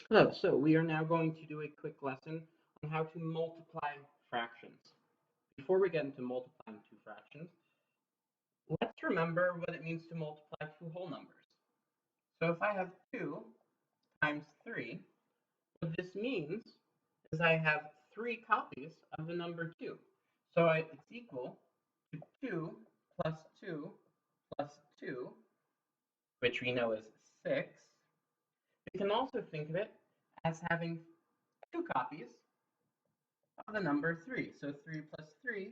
Hello, so we are now going to do a quick lesson on how to multiply fractions. Before we get into multiplying two fractions, let's remember what it means to multiply two whole numbers. So if I have 2 times 3, what this means is I have 3 copies of the number 2. So it's equal to 2 plus 2 plus 2, which we know is 6. We can also think of it as having 2 copies of the number 3. So 3 plus 3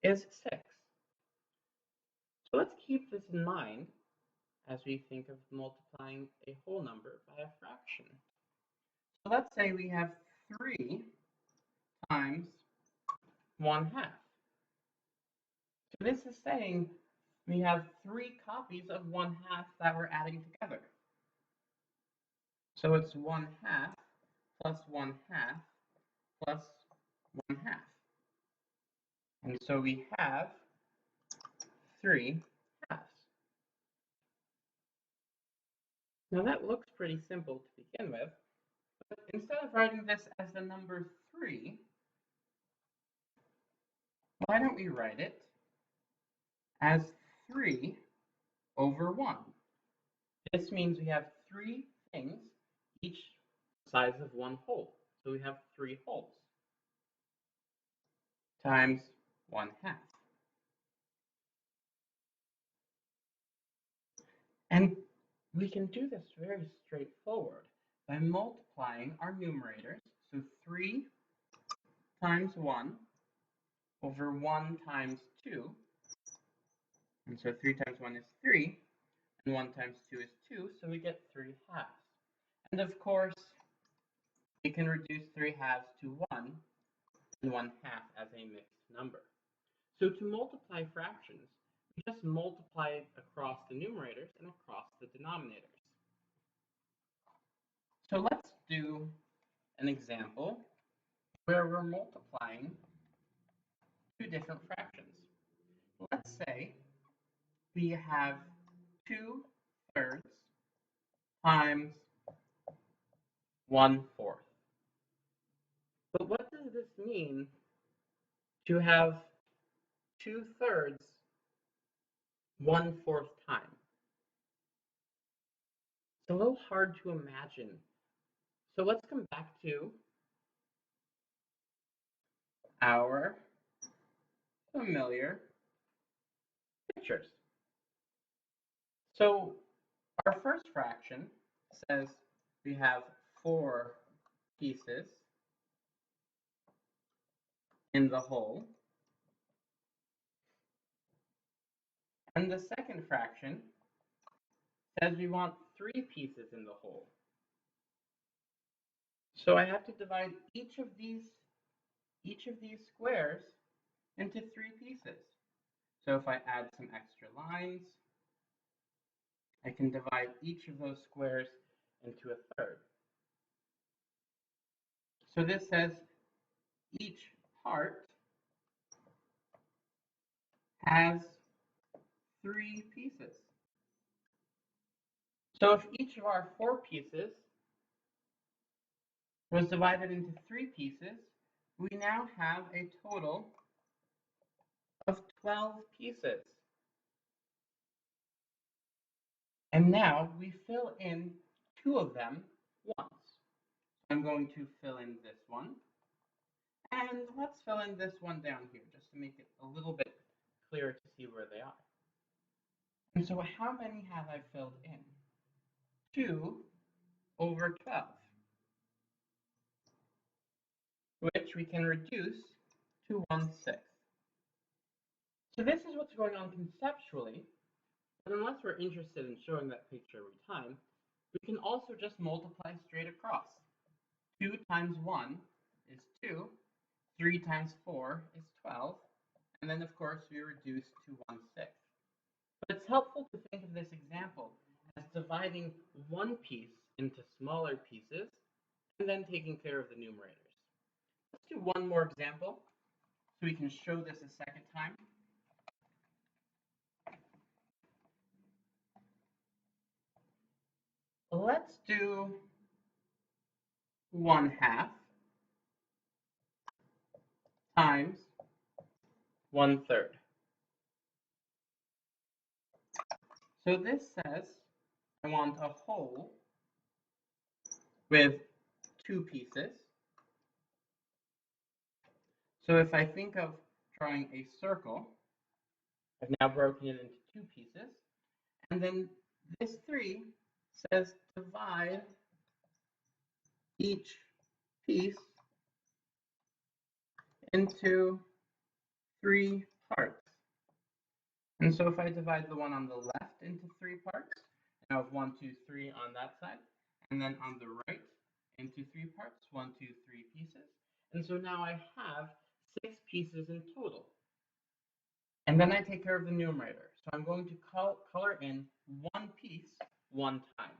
is 6. So let's keep this in mind as we think of multiplying a whole number by a fraction. So let's say we have 3 times 1/2. So this is saying we have 3 copies of 1/2 that we're adding together. So it's 1/2 plus 1/2 plus 1/2. And so we have 3 halves. Now that looks pretty simple to begin with, but instead of writing this as the number 3, why don't we write it as 3 over 1? This means we have 3 things, each size of 1 whole. So we have 3 wholes times 1/2. And we can do this very straightforward by multiplying our numerators. So 3 times 1 over 1 times 2. And so 3 times 1 is 3, and 1 times 2 is 2, so we get 3 halves. And of course, we can reduce 3 halves to 1 and 1/2 as a mixed number. So to multiply fractions, we just multiply across the numerators and across the denominators. So let's do an example where we're multiplying two different fractions. Let's say we have 2/3 times 1/4. But what does this mean to have 2/3 1/4 time? It's a little hard to imagine. So let's come back to our familiar pictures. So our first fraction says we have 4 pieces in the whole. And the second fraction says we want 3 pieces in the whole. So I have to divide each of these squares into 3 pieces. So if I add some extra lines, I can divide each of those squares into a third. So this says each part has 3 pieces. So if each of our 4 pieces was divided into 3 pieces, we now have a total of 12 pieces. And now we fill in 2 of them once. I'm going to fill in this one. And let's fill in this one down here just to make it a little bit clearer to see where they are. And so how many have I filled in? 2 over 12, which we can reduce to 1/6. So this is what's going on conceptually, but unless we're interested in showing that picture every time, we can also just multiply straight across. 2 times 1 is 2, 3 times 4 is 12, and then of course we reduce to 1/6. But it's helpful to think of this example as dividing one piece into smaller pieces and then taking care of the numerators. Let's do one more example so we can show this a second time. Let's do 1/2 times 1/3. So this says I want a whole with 2 pieces. So if I think of drawing a circle, I've now broken it into 2 pieces. And then this 3 says divide each piece into 3 parts. And so if I divide the one on the left into 3 parts, I have 1, 2, 3 on that side, and then on the right into 3 parts, 1, 2, 3 pieces. And so now I have 6 pieces in total. And then I take care of the numerator. So I'm going to color in 1 piece 1 time.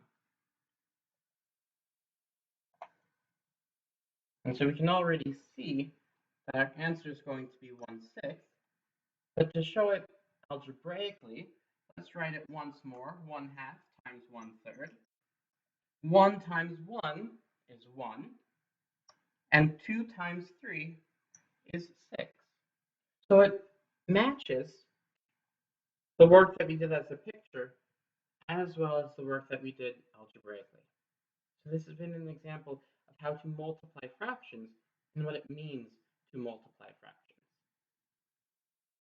And so we can already see that our answer is going to be 1/6. But to show it algebraically, let's write it once more. 1/2 times 1/3. 1 times 1 is 1. And 2 times 3 is 6. So it matches the work that we did as a picture as well as the work that we did algebraically. So this has been an example of how to multiply fractions and what it means to multiply fractions.